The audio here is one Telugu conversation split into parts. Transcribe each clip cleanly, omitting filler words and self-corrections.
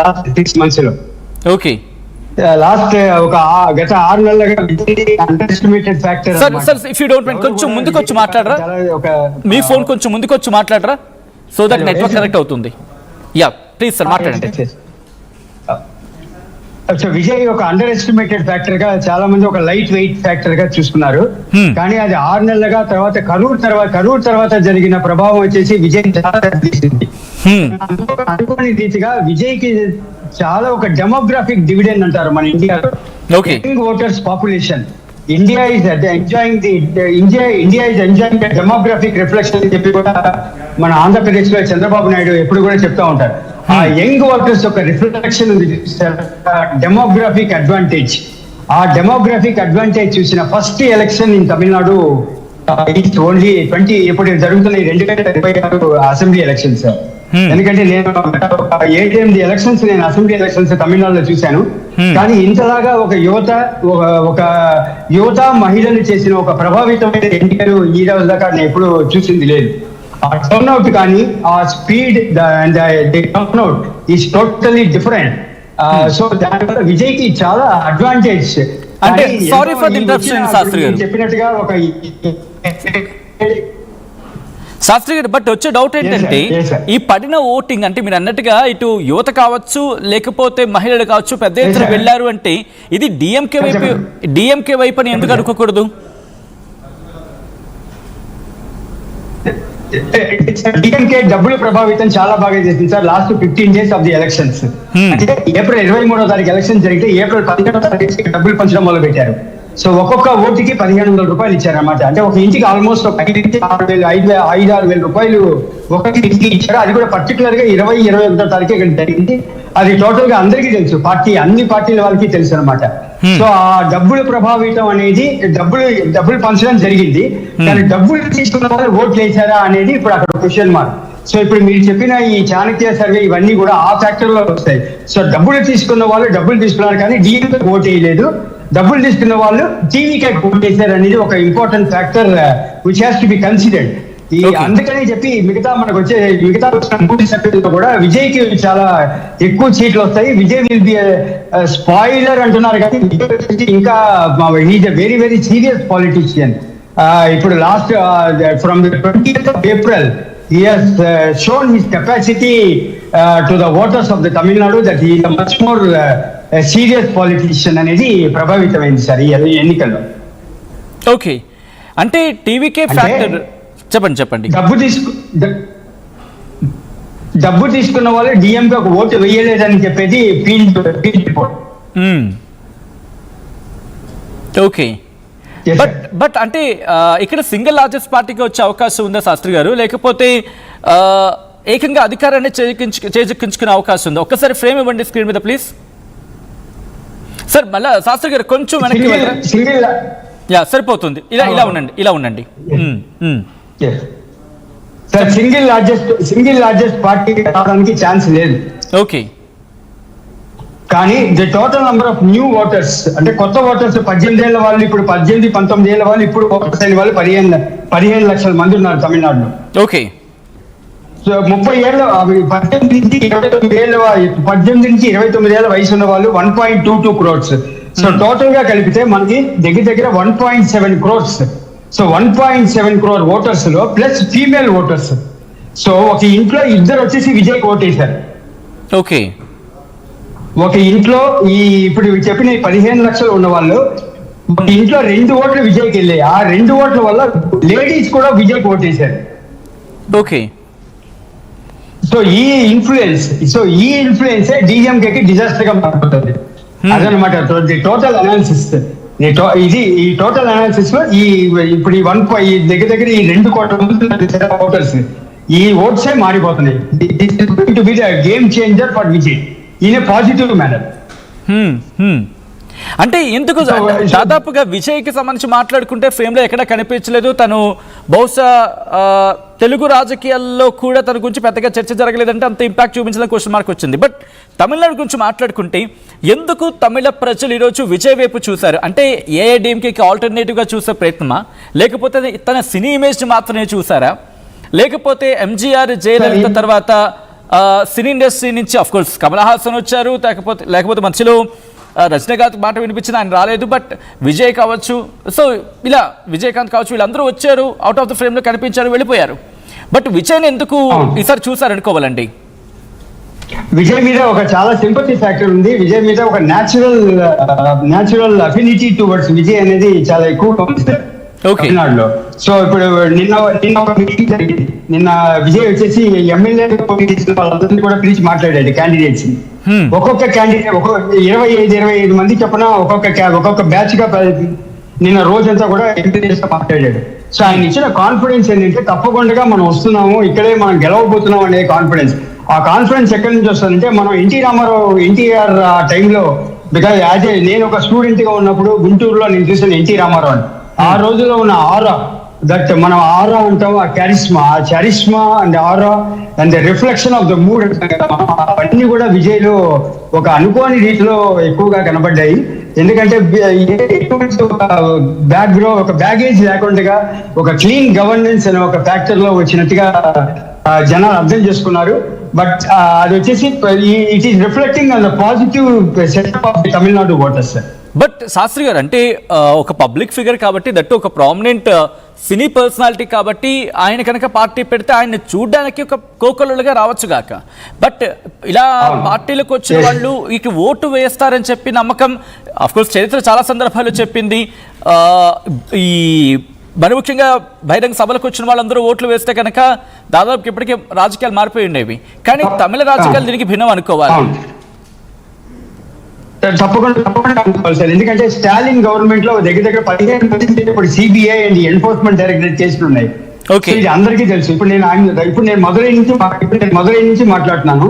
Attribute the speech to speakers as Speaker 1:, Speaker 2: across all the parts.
Speaker 1: లాస్ట్ 6 months లో.
Speaker 2: ఓకే,
Speaker 1: లాస్ట్ గత 6 నెలలుగా under estimated factor.
Speaker 2: Sir if you don't mind కొంచెం ముందుకు వచ్చి మాట్లాడరా, మీ ఫోన్ కొంచెం ముందుకు వచ్చి మాట్లాడరా, సో దట్ నెట్వర్క్ కనెక్ట్ అవుతుంది. యా ప్లీజ్ సార్ మాట్లాడండి.
Speaker 1: విజయ్ ఒక అండర్ ఎస్టిమేటెడ్ ఫ్యాక్టర్ గా చాలా మంది ఒక లైట్ వెయిట్ ఫ్యాక్టర్ గా చూసుకున్నారు. కానీ అది 6 నెలలుగా కరూర్ తర్వాత జరిగిన ప్రభావం వచ్చేసి విజయ్ చాలా తీసింది. అనుకోని రీతిగా విజయ్ కి చాలా ఒక డెమోగ్రాఫిక్ డివిడెండ్ అంటారు మన ఇండియాలో. Voters population India is enjoying demographic reflection అని చెప్పి కూడా మన ఆంధ్రప్రదేశ్ లో చంద్రబాబు నాయుడు ఎప్పుడు కూడా చెప్తా ఉంటారు. ఆ యంగ్ ఓటర్స్ యొక్క రిఫ్లెక్షన్ ఉంది, డెమోగ్రాఫిక్ అడ్వాంటేజ్. ఆ డెమోగ్రాఫిక్ అడ్వాంటేజ్ చూసిన first election in Tamil Nadu only ఇప్పుడు జరుగుతున్న 2026 అసెంబ్లీ ఎలక్షన్స్. ఎందుకంటే నేను 7-8 ఎలక్షన్స్ నేను అసెంబ్లీ ఎలక్షన్స్ తమిళనాడులో చూశాను. కానీ ఇంతలాగా ఒక యువత మహిళలు చేసిన ఒక ప్రభావితమైన ఎన్నికలు ఈ రోజు దాకా నేను ఎప్పుడు చూసింది లేదు. ఆ టర్న్అవుట్ కానీ ఆ speed turnout is totally different. So దానివల్ల విజయ్ కి చాలా అడ్వాంటేజ్.
Speaker 2: అంటే sorry for the interruption Shastri గారు
Speaker 1: చెప్పినట్టుగా ఒక
Speaker 2: శాస్త్రి గారు, బట్ వచ్చే డౌట్ ఏంటంటే ఈ పడిన ఓటింగ్ అంటే మీరు అన్నట్టుగా ఇటు యువత కావచ్చు లేకపోతే మహిళలు కావచ్చు పెద్ద ఎత్తున వెళ్ళారు అంటే ఇది డిఎంకే వైపు అని ఎందుకు అనుకోకూడదు?
Speaker 1: డిఎంకే డబ్బులు ప్రభావితం చాలా బాగా చేసింది sir. Last 15 days of the elections అంటే ఏప్రిల్ 23వ తారీఖు ఎలక్షన్ జరిగితే ఏప్రిల్ 15వ తారీఖు డబ్బులు పంచడం మొదలు పెట్టారు. సో ఒక్కొక్క ఓటుకి 1,500 రూపాయలు ఇచ్చారనమాట. అంటే ఒక ఇంటికి ఆల్మోస్ట్ ఒక 5,000-6,000 రూపాయలు ఒక్కొక్క ఇంటికి ఇచ్చారు. అది కూడా పర్టికులర్ గా 20-21వ తారీఖు ఇక్కడ జరిగింది. అది టోటల్ గా అందరికీ తెలుసు, అన్ని పార్టీల వాళ్ళకి తెలుసు అనమాట. సో ఆ డబ్బులు ప్రభావితం అనేది డబ్బులు పంచడం జరిగింది. కానీ డబ్బులు తీసుకున్న వాళ్ళు ఓట్లు వేసారా అనేది ఇప్పుడు అక్కడ క్వశ్చన్ మార్క్. సో ఇప్పుడు మీరు చెప్పిన ఈ చాణక్య సర్వే ఇవన్నీ కూడా ఆ ఫ్యాక్టర్ లో వస్తాయి. సో డబ్బులు తీసుకున్న వాళ్ళు డబ్బులు తీసుకున్నారు కానీ డీఎంకే ఓట్ వేయలేదు, డబ్బులు తీసుకున్న వాళ్ళు టీవీకే ఓట్ వేశారు అనేది ఒక important factor which has to be considered. అందుకని చెప్పి మిగతా వచ్చిన 3 సభ్యులతో కూడా విజయ్ కి చాలా ఎక్కువ సీట్లు వస్తాయి. విజయ్ విల్ బి స్పాయిలర్ అంటున్నారు కానీ ఇంకా is a very very serious politician. ఇప్పుడు last from the 20th of April he has shown his capacity to the voters of the Tamil Nadu that he is a much more serious politician అనేది ప్రభావితమైంది సార్ ఈ ఎన్నికల్లో.
Speaker 2: ఓకే, అంటే టీవీకే ఫ్యాక్టర్ చెప్పండి.
Speaker 1: డబ్బు తీసుకున్న వాళ్ళు డిఎంకే ఒక ఓటు వేయలేదని చెప్పేది ఫీల్డ్ రిపోర్ట్.
Speaker 2: ఓకే, బట్ అంటే ఇక్కడ సింగిల్ లార్జెస్ట్ పార్టీకి వచ్చే అవకాశం ఉందా శాస్త్రి గారు, లేకపోతే ఏకంగా అధికారాన్ని చేజిక్కించుకునే అవకాశం ఉందా? ఒక్కసారి ఫ్రేమ్ ఇవ్వండి స్క్రీన్ మీద ప్లీజ్. సార్ మళ్ళా శాస్త్రి గారు కొంచెం వెనక్కి యా సరిపోతుంది. ఇలా ఉండండి.
Speaker 1: సార్ సింగిల్ లార్జెస్ట్ పార్టీ రావడానికి ఛాన్స్ లేదు.
Speaker 2: ఓకే,
Speaker 1: కానీ the total number of new voters అంటే కొత్త ఓటర్స్ 18 ఏళ్ల వాళ్ళు ఇప్పుడు 18-19 ఏళ్ల వాళ్ళు ఇప్పుడు ఓటర్స్ అయిన వాళ్ళు 15 లక్షల మంది ఉన్నారు తమిళనాడులో.
Speaker 2: ఓకే,
Speaker 1: సో 30 ఏళ్ళ 18 నుంచి 29 ఏళ్ల వయసు ఉన్న వాళ్ళు 1.22 crores. సో టోటల్ గా కలిపితే మనకి దగ్గర 1.7 crores. సో 1.7 crore ఓటర్స్ లో ప్లస్ ఫీమేల్ ఓటర్స్. సో ఒక ఇంట్లో ఇద్దరు వచ్చేసి విజయ్ ఓటేశారు.
Speaker 2: ఓకే,
Speaker 1: ఒక ఇంట్లో ఇప్పుడు చెప్పిన 15 లక్షలు ఉన్న వాళ్ళు ఒక ఇంట్లో 2 ఓట్లు విజయ్కి వెళ్ళాయి. ఆ 2 ఓట్ల వల్ల లేడీస్ కూడా విజయ్కి ఓటేశారు.
Speaker 2: ఓకే,
Speaker 1: సో ఈ ఇన్ఫ్లుయెన్స్ డిఎంకేకి డిజాస్టర్ గా మారిపోతుంది. అదనమాట టోటల్ అనాలిసిస్. ఈ టోటల్ అనాలిసిస్ లో ఇప్పుడు దగ్గర 2 కోట్ల మంది ఓటర్స్ ఈ ఓట్సే మారిపోతున్నాయి. To be the game changer for Vijay in a positive manner.
Speaker 2: అంటే ఎందుకు దాదాపుగా విజయ్కి సంబంధించి మాట్లాడుకుంటే ఫ్రేమ్ లో ఎక్కడ కనిపించలేదు. తను బహుశా తెలుగు రాజకీయాల్లో కూడా తన గురించి పెద్దగా చర్చ జరగలేదంటే అంత ఇంపాక్ట్ చూపించాలని క్వశ్చన్ మార్క్ వచ్చింది. బట్ తమిళనాడు గురించి మాట్లాడుకుంటే ఎందుకు తమిళ ప్రజలు ఈరోజు విజయ్ వైపు చూశారు? అంటే ఏఐడిఎంకేకి ఆల్టర్నేటివ్గా చూసే ప్రయత్నమా, లేకపోతే తన సినీ ఇమేజ్ మాత్రమే చూసారా, లేకపోతే ఎంజీఆర్ జయలలిత తర్వాత సినీ ఇండస్ట్రీ నుంచి అఫ్ కోర్స్ కమల్ హాసన్ వచ్చారు, లేకపోతే మధ్యలో రజనీకాంత్ మాట వినిపించింది, ఆయన రాలేదు. బట్ విజయ్ కావచ్చు, సో ఇలా విజయకాంత్ కావచ్చు, వీళ్ళందరూ వచ్చారు, అవుట్ ఆఫ్ ద ఫ్రేమ్లో కనిపించారు, వెళ్ళిపోయారు. బట్ విజయ్ని ఎందుకు ఈసారి చూసారనుకోవాలండి?
Speaker 1: విజయ్ మీద ఒక చాలా సింపతి ఫ్యాక్టర్ ఉంది. విజయ్ మీద ఒక న్యాచురల్ అఫినిటీ టువర్డ్స్ విజయ్ అనేది చాలా ఎక్కువ తమిళనాడులో. సో ఇప్పుడు నిన్న ఒక మీటింగ్ జరిగింది. నిన్న విజయ్ వచ్చేసి ఎమ్మెల్యే వాళ్ళందరినీ కూడా పిలిచి మాట్లాడాడు క్యాండిడేట్స్. ఒక్కొక్క క్యాండిడేట్ 25 మంది చెప్పిన ఒక్కొక్క బ్యాచ్ గా నిన్న రోజంతా కూడా ఎంపీఎస్ మాట్లాడాడు. సో ఆయన ఇచ్చిన కాన్ఫిడెన్స్ ఏంటంటే తప్పకుండా మనం వస్తున్నాము, ఇక్కడే మనం గెలవబోతున్నాం అనే కాన్ఫిడెన్స్. ఆ కాన్ఫిడెన్స్ ఎక్కడి నుంచి వస్తుందంటే మనం ఎన్టీఆర్ టైంలో, బికాజ్ నేను ఒక స్టూడెంట్ గా ఉన్నప్పుడు గుంటూరులో నేను చూసాను ఎన్టీ రామారావు అని. ఆ రోజులో ఉన్న ఆరా, దట్ మనం ఆరా అంటాం, ఆ charisma and aura and the reflection of the mood అవన్నీ కూడా విజయ్ లో ఒక అనుకోని రీతిలో ఎక్కువగా కనబడ్డాయి. ఎందుకంటే ఒక బ్యాగేజ్ లేకుండా ఒక క్లీన్ గవర్నెన్స్ అనే ఒక ఫ్యాక్టర్ లో వచ్చినట్టుగా జనాలు అర్థం చేసుకున్నారు. బట్ అది వచ్చేసి it is reflecting on the positive setup of the Tamil Nadu voters.
Speaker 2: But Shastri గారు అంటే ఒక పబ్లిక్ ఫిగర్ కాబట్టి, దట్టు ఒక ప్రామినెంట్ సినీ పర్సనాలిటీ కాబట్టి, ఆయన కనుక పార్టీ పెడితే ఆయన చూడడానికి ఒక కోకొల్లుగా రావచ్చు గాక. బట్ ఇలా పార్టీలకు వచ్చిన వాళ్ళు ఇక ఓటు వేస్తారని చెప్పి నమ్మకం అఫ్కోర్స్ చరిత్ర చాలా సందర్భాలు చెప్పింది. ఈ మరి ముఖ్యంగా బహిరంగ సభలకు వచ్చిన వాళ్ళందరూ ఓట్లు వేస్తే కనుక దాదాపు ఇప్పటికే రాజకీయాలు మారిపోయి ఉండేవి. కానీ తమిళ రాజకీయాలు దీనికి భిన్నం అనుకోవాలి.
Speaker 1: తప్పకుండా అనుకోవాలి సార్. ఎందుకంటే స్టాలిన్ గవర్నమెంట్ లో దగ్గర 15 మంది ఇప్పుడు సిబిఐ అండ్ ఎన్ఫోర్స్మెంట్ డైరెక్టరేట్ కేసులు ఉన్నాయి. ఇది అందరికీ తెలుసు. ఇప్పుడు నేను మదురై నుంచి మాట్లాడుతున్నాను.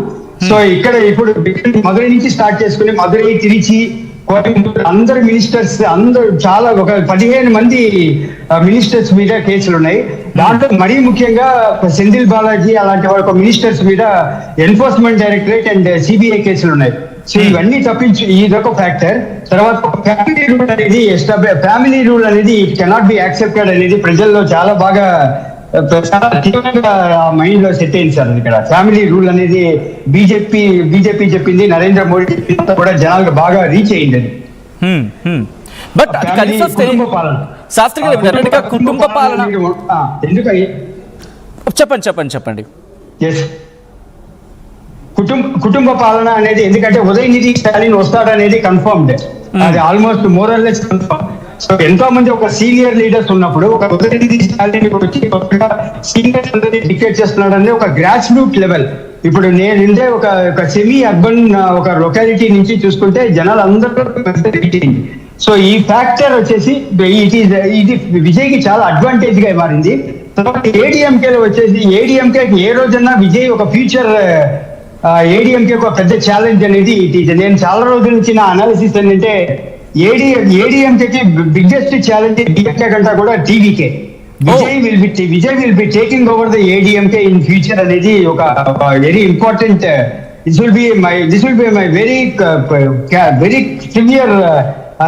Speaker 1: సో ఇప్పుడు మదురై నుంచి స్టార్ట్ చేసుకుని మదురై, తిరుచి, కోయంబత్తూరు అందరు మినిస్టర్స్ చాలా ఒక 15 మంది మినిస్టర్స్ మీద కేసులు ఉన్నాయి. దాంట్లో మరీ ముఖ్యంగా సెంధిల్ బాలాజీ అలాంటి వాళ్ళ మినిస్టర్స్ మీద ఎన్ఫోర్స్మెంట్ డైరెక్టరేట్ అండ్ సిబిఐ కేసులు ఉన్నాయి. సో ఇవన్నీ తప్పించి ఇదొక ఫ్యాక్టర్. తర్వాత ఫ్యామిలీ రూల్ అనేది ఇట్ కెనాట్ బి యాక్సెప్టెడ్ అనేది ప్రజల్లో చాలా బాగా తీవ్రంగా మైండ్ లో సెట్ అయింది సార్. ఇక్కడ ఫ్యామిలీ రూల్ అనేది బీజేపీ చెప్పింది, నరేంద్ర మోడీ చెప్పింది కూడా జనాలకు బాగా రీచ్ అయింది.
Speaker 2: బట్ శాస్త్రి గారు కుటుంబ పాలన
Speaker 1: ఎందుకని
Speaker 2: చెప్పండి.
Speaker 1: కుటుంబ పాలన అనేది ఎందుకంటే ఉదయనిధి స్టాలిన్ వస్తాడనేది కన్ఫర్మ్డ్, అది ఆల్మోస్ట్ మోరల్లెస్ కన్ఫర్మ్. సో ఎంతో మంది ఒక సీనియర్ లీడర్స్ ఉన్నప్పుడు ఒక ఉదయనిధి స్టాలిన్ వచ్చి సీనియర్స్ అందరినీ డిక్టేట్ చేస్తున్నాడు అనేది ఒక గ్రాస్ రూట్ లెవెల్. ఇప్పుడు నేనుండే ఒక సెమీ అర్బన్ ఒక లొకాలిటీ నుంచి చూసుకుంటే జనాలు అందరూ. సో ఈ ఫ్యాక్టర్ వచ్చేసి ఇది విజయ్ కి చాలా అడ్వాంటేజ్ గా మారింది. తర్వాత ఏడీఎంకేలో వచ్చేసి ఏడీఎంకే ఏ రోజన్నా విజయ్ ఒక ఫ్యూచర్ ఏడీఎంకే ఒక పెద్ద ఛాలెంజ్ అనేది నేను చాలా రోజుల నుంచి నా అనాలిసిస్ ఏంటంటే ఏడీఎంకేకి బిగ్గెస్ట్ ఛాలెంజ్ డిఎంకే కంటే కూడా TVK. Vijay will be taking over the ADMK in future అనేది ఒక very important. This will be my very severe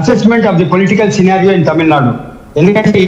Speaker 1: assessment of the political scenario in Tamil Nadu. ఎందుకంటే